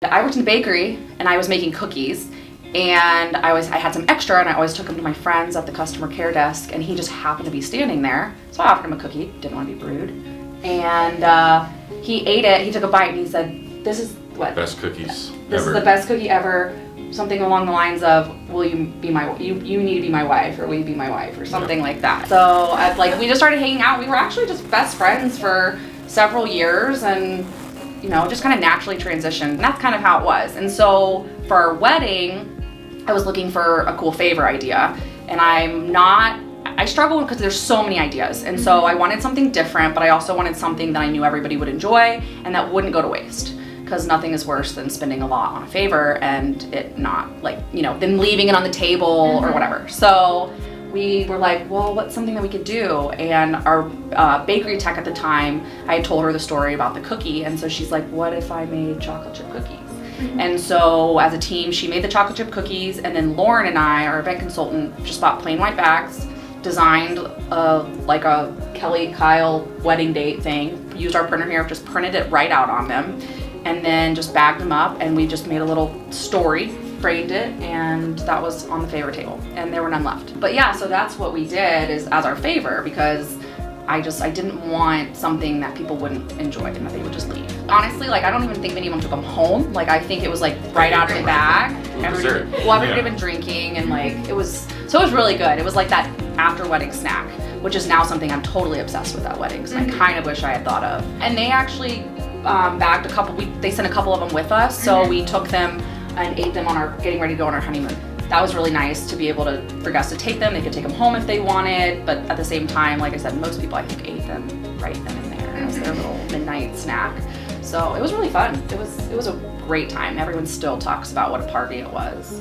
I worked in a bakery and I was making cookies, and I had some extra, and I always took them to my friends at the customer care desk, and he just happened to be standing there. So I offered him a cookie, didn't want to be rude. And he ate it, he took a bite, and he said, "This is what? Best cookies This ever. is the best cookie ever." Something along the lines of, "Will you be you need to be my wife," or "Will you be my wife," or something like that. So we just started hanging out. We were actually just best friends for several years, and just kind of naturally transitioned. And that's kind of how it was. And so for our wedding, I was looking for a cool favor idea, and I struggle because there's so many ideas. And so I wanted something different, but I also wanted something that I knew everybody would enjoy and that wouldn't go to waste. Because nothing is worse than spending a lot on a favor and it not then leaving it on the table or whatever. So we were like, well, what's something that we could do? And our bakery tech at the time, I had told her the story about the cookie, and so she's like, what if I made chocolate chip cookies? And so as a team, she made the chocolate chip cookies, and then Lauren and I, our event consultant, just bought plain white bags, designed a Kelly Kyle wedding date thing, used our printer here, just printed it right out on them, and then just bagged them up, and we just made a little story, framed it, and that was on the favor table, and there were none left. But yeah, so that's what we did is as our favor, because I didn't want something that people wouldn't enjoy and that they would just leave. Honestly, I don't even think many of them took them home. I think it was right out of the bag. Everybody had been drinking, and it was really good. It was like that after wedding snack, which is now something I'm totally obsessed with at weddings, and I kind of wish I had thought of. And they actually bagged a couple, they sent a couple of them with us, so we took them and ate them on our, getting ready to go on our honeymoon. That was really nice to be able for guests to take them. They could take them home if they wanted, but at the same time, like I said, most people I think ate them right then and there as their little midnight snack. So it was really fun. It was a great time. Everyone still talks about what a party it was.